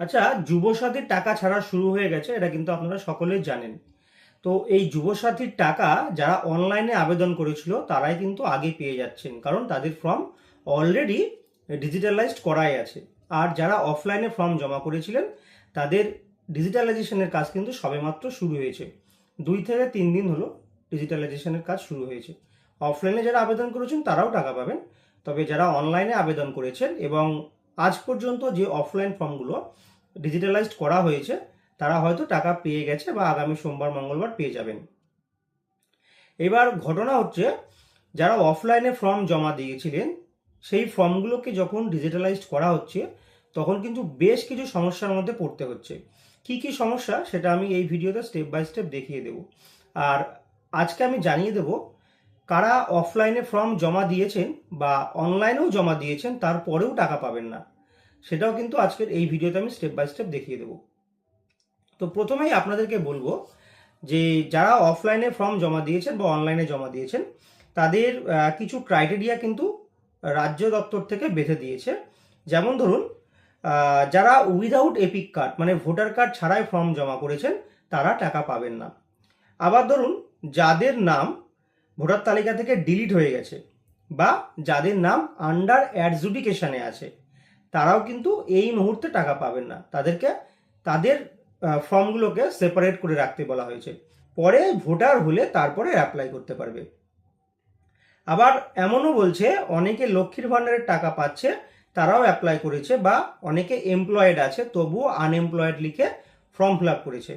আচ্ছা, যুবসাথীর টাকা ছাড়া শুরু হয়ে গেছে, এটা কিন্তু আপনারা সকলেই জানেন। তো এই যুবসাথীর টাকা যারা অনলাইনে আবেদন করেছিল তারাই কিন্তু আগে পেয়ে যাচ্ছেন, কারণ তাদের ফর্ম অলরেডি ডিজিটালাইজড করাই আছে। আর যারা অফলাইনে ফর্ম জমা করেছিলেন তাদের ডিজিটালাইজেশনের কাজ কিন্তু সবেমাত্র শুরু হয়েছে। 2 থেকে 3 দিন হলো ডিজিটালাইজেশনের কাজ শুরু হয়েছে। অফলাইনে যারা আবেদন করেছেন তারাও টাকা পাবেন, তবে যারা অনলাইনে আবেদন করেছেন এবং আজ পর্যন্ত যে অফলাইন ফর্মগুলো ডিজিটালাইজড করা হয়েছে তারা হয়তো টাকা পেয়ে গেছে বা আগামী সোমবার মঙ্গলবার পেয়ে যাবেন। এবার ঘটনা হচ্ছে, যারা অফলাইনে ফর্ম জমা দিয়েছিলেন সেই ফর্মগুলোকে যখন ডিজিটালাইজড করা হচ্ছে তখন কিন্তু বেশ কিছু সমস্যার মধ্যে পড়তে হচ্ছে। কি কি সমস্যা সেটা আমি এই ভিডিওতে স্টেপ বাই স্টেপ দেখিয়ে দেব। আর আজকে আমি জানিয়ে দেব কারা অফলাইনে ফর্ম জমা দিয়েছেন বা অনলাইনেও জমা দিয়েছেন তারপরেও টাকা পাবেন না, সেটাও কিন্তু আজকের এই ভিডিওতে আমি স্টেপ বাই স্টেপ দেখিয়ে দেবো। তো প্রথমেই আপনাদেরকে বলবো যে যারা অফলাইনে ফর্ম জমা দিয়েছেন বা অনলাইনে জমা দিয়েছেন তাদের কিছু ক্রাইটেরিয়া কিন্তু রাজ্য দপ্তর থেকে বেঁধে দিয়েছে। যেমন ধরুন, যারা উইদাউট এপিক কার্ড মানে ভোটার কার্ড ছাড়াই ফর্ম জমা করেছেন তারা টাকা পাবেন না। আবার ধরুন, যাদের নাম ভোটার তালিকা থেকে ডিলিট হয়ে গেছে বা যাদের নাম আন্ডার অ্যাডজুডিকেশনে আছে তারাও কিন্তু এই মুহূর্তে টাকা পাবেন না। তাদেরকে তাদের ফর্মগুলোকে সেপারেট করে রাখতে বলা হয়েছে, পরে ভোটার হলে তারপরে অ্যাপ্লাই করতে পারবে। আবার এমনও বলছে অনেকে লক্ষ্মীর ভাণ্ডারের টাকা পাচ্ছে তারাও অ্যাপ্লাই করেছে, বা অনেকে এমপ্লয়েড আছে তবুও আনএমপ্লয়েড লিখে ফর্ম ফিল আপ করেছে।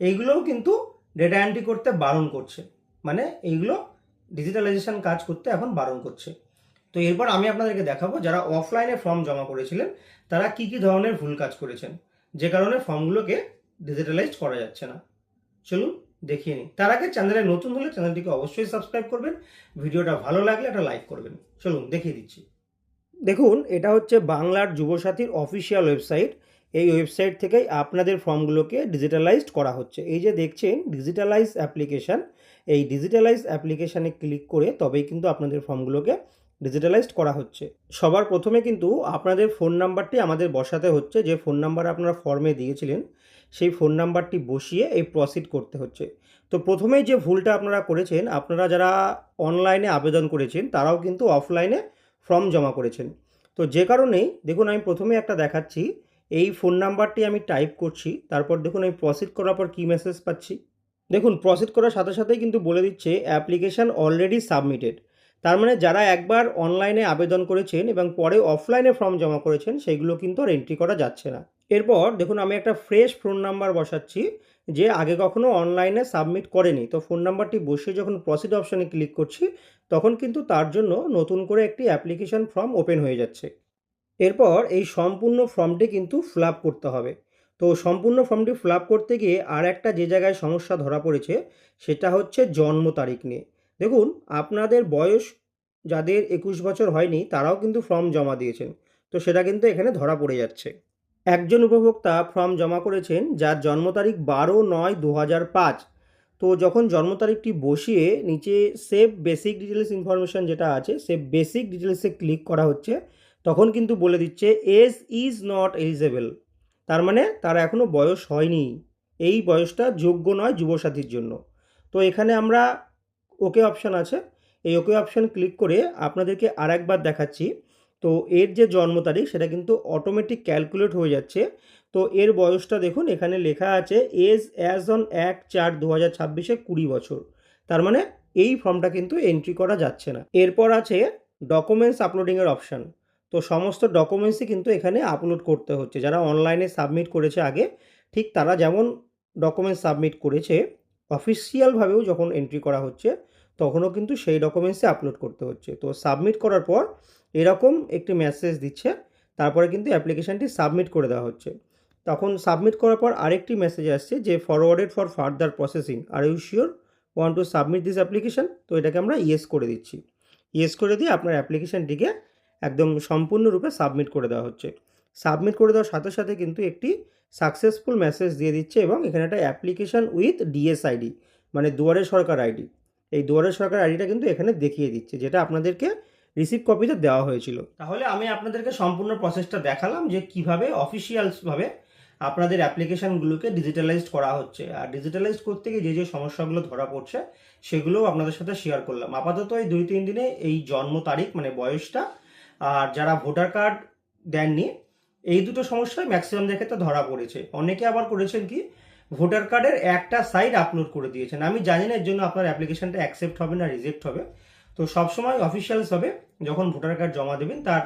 এইগুলোও কিন্তু ডেটা এন্ট্রি করতে বারণ করছে, মানে এইগুলো ডিজিটালাইজেশন কাজ করতে এখন বারণ করছে। তো এরপর আমি আপনাদেরকে দেখাবো যারা অফলাইনে ফর্ম জমা করেছিলেন তারা কি কি ধরনের ভুল কাজ করেছেন, যে কারণে ফর্মগুলোকে ডিজিটালাইজ করা যাচ্ছে না। চলুন দেখিয়ে নিই। তার আগে চ্যানেলে নতুন হলে চ্যানেলটিকে অবশ্যই সাবস্ক্রাইব করবেন, ভিডিওটা ভালো লাগলে একটা লাইক করবেন। চলুন দেখিয়ে দিচ্ছি। দেখুন, এটা হচ্ছে বাংলার যুবসাথীর অফিসিয়াল ওয়েবসাইট। এই ওয়েবসাইট থেকেই আপনাদের ফর্মগুলোকে ডিজিটালাইজড করা হচ্ছে। এই যে দেখছেন ডিজিটালাইজ অ্যাপ্লিকেশান, এই ডিজিটালাইজ অ্যাপ্লিকেশানে ক্লিক করে তবেই কিন্তু আপনাদের ফর্মগুলোকে ডিজিটালাইজড করা হচ্ছে। সবার প্রথমে কিন্তু আপনাদের ফোন নাম্বারটি আমাদের বসাতে হচ্ছে, যে ফোন নাম্বার আপনারা ফর্মে দিয়েছিলেন সেই ফোন নাম্বারটি বসিয়ে এই প্রসিড করতে হচ্ছে। তো প্রথমেই যে ভুলটা আপনারা করেছেন, আপনারা যারা অনলাইনে আবেদন করেছেন তারাও কিন্তু অফলাইনে ফর্ম জমা করেছেন। তো যে কারণেই দেখুন, আমি প্রথমে একটা দেখাচ্ছি, এই ফোন নাম্বারটি আমি টাইপ করছি, তারপর দেখুন আমি প্রসিড করার পর কী মেসেজ পাচ্ছি। দেখুন, প্রসিড করার সাথে সাথেই কিন্তু বলে দিচ্ছে অ্যাপ্লিকেশান অলরেডি সাবমিটেড। তার মানে যারা একবার অনলাইনে আবেদন করেছেন এবং পরে অফলাইনে ফর্ম জমা করেছেন সেইগুলো কিন্তু আর এন্ট্রি করা যাচ্ছে না। এরপর দেখুন আমি একটা ফ্রেশ ফোন নাম্বার বসাচ্ছি, যে আগে কখনো অনলাইনে সাবমিট করেনি। তো ফোন নাম্বারটি বসিয়ে যখন প্রসিড অপশানে ক্লিক করছি তখন কিন্তু তার জন্য নতুন করে একটি অ্যাপ্লিকেশন ফর্ম ওপেন হয়ে যাচ্ছে। এরপর এই সম্পূর্ণ ফর্মটি কিন্তু ফিল আপ করতে হবে। তো সম্পূর্ণ ফর্মটি ফিল আপ করতে গিয়ে আর একটা যে জায়গায় সমস্যা ধরা পড়েছে সেটা হচ্ছে জন্ম তারিখ নিয়ে। দেখুন, আপনাদের বয়স যাদের 21 বছর হয়নি তারাও কিন্তু ফর্ম জমা দিয়েছেন, তো সেটা কিন্তু এখানে ধরা পড়ে যাচ্ছে। একজন উপভোক্তা ফর্ম জমা করেছেন যার জন্ম তারিখ 12/9/2005। তো যখন জন্ম তারিখটি বসিয়ে নিচে সেভ বেসিক ডিটেলস ইনফরমেশান যেটা আছে সে বেসিক ডিটেলসে ক্লিক করা হচ্ছে, তখন কিন্তু বলে দিচ্ছে এজ ইজ নট এলিজেবল। তার মানে তার এখনও বয়স হয়নি, এই বয়সটা যোগ্য নয় যুবসাথীর জন্য। তো এখানে আমরা ওকে অপশান আছে, এই ওকে অপশান ক্লিক করে আপনাদেরকে আর একবার দেখাচ্ছি। তো এর যে জন্ম তারিখ সেটা কিন্তু অটোমেটিক ক্যালকুলেট হয়ে যাচ্ছে। তো এর বয়সটা দেখুন এখানে লেখা আছে এজ অ্যাজ অন 1/4/2026 20 বছর। তার মানে এই ফর্মটা কিন্তু এন্ট্রি করা যাচ্ছে না। এরপর আছে ডকুমেন্টস আপলোডিংয়ের অপশান। তো সমস্ত ডকুমেন্টসই কিন্তু এখানে আপলোড করতে হচ্ছে। যারা অনলাইনে সাবমিট করেছে আগে, ঠিক তারা যেমন ডকুমেন্টস সাবমিট করেছে অফিসিয়ালভাবেও যখন এন্ট্রি করা হচ্ছে তখনও কিন্তু সেই ডকুমেন্টসই আপলোড করতে হচ্ছে। তো সাবমিট করার পর এরকম একটি মেসেজ দিচ্ছে, তারপরে কিন্তু অ্যাপ্লিকেশানটি সাবমিট করে দেওয়া হচ্ছে। তখন সাবমিট করার পর আরেকটি মেসেজ আসছে যে forwarded for further processing, are you sure want to submit this application. তো এটাকে আমরা ইয়েস করে দিচ্ছি। ইয়েস করে দিয়ে আপনার অ্যাপ্লিকেশানটিকে একদম সম্পূর্ণরূপে সাবমিট করে দেওয়া হচ্ছে। সাবমিট করে দেওয়ার সাথে সাথে কিন্তু একটি সাকসেসফুল মেসেজ দিয়ে দিচ্ছে, এবং এখানে একটা অ্যাপ্লিকেশান উইথ ডিএসআইডি মানে দুয়ারে সরকার আইডি, এই দুয়ারে সরকার আইডিটা কিন্তু এখানে দেখিয়ে দিচ্ছে, যেটা আপনাদেরকে রিসিভ কপিতে দেওয়া হয়েছিল। তাহলে আমি আপনাদেরকে সম্পূর্ণ প্রসেসটা দেখালাম যে কিভাবে অফিসিয়ালসভাবে আপনাদের অ্যাপ্লিকেশানগুলোকে ডিজিটালাইজড করা হচ্ছে। আর ডিজিটালাইজড করতে গিয়ে যে যে সমস্যাগুলো ধরা পড়ছে সেগুলোও আপনাদের সাথে শেয়ার করলাম। আপাতত এই 2-3 দিনে এই জন্ম তারিখ মানে বয়সটা আর যারা ভোটার কার্ড দেননি এই দুটো সমস্যায় ম্যাক্সিমামদের ক্ষেত্রে ধরা পড়েছে। অনেকে আবার করেছেন কি, ভোটার কার্ডের একটা সাইড আপলোড করে দিয়েছেন। আমি জানি না এর জন্য আপনার অ্যাপ্লিকেশনটা অ্যাকসেপ্ট হবে না রিজেক্ট হবে। তো সবসময় অফিসিয়ালস হবে যখন ভোটার কার্ড জমা দেবেন তার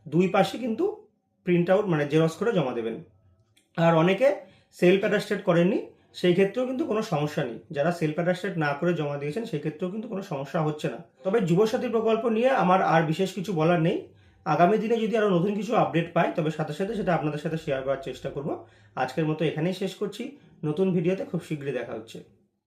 দুই পাশে কিন্তু প্রিন্ট আউট মানে জেরক্স করে জমা দেবেন। আর অনেকে সেলফ অ্যাটাস্টেড করেননি, সেই ক্ষেত্রেও কিন্তু কোনো সমস্যা নেই। যারা সেলফ অ্যাটাস্টেড না করে জমা দিয়েছেন সেই ক্ষেত্রেও কিন্তু কোনো সমস্যা হচ্ছে না। তবে যুবসাথী প্রকল্প নিয়ে আমার আর বিশেষ কিছু বলার নেই। আগামী দিনে যদি আরও নতুন কিছু আপডেট পাই তবে সাথে সাথে সেটা আপনাদের সাথে শেয়ার করার চেষ্টা করব। আজকের মতো এখানেই শেষ করছি। নতুন ভিডিওতে খুব শীঘ্রই দেখা হচ্ছে।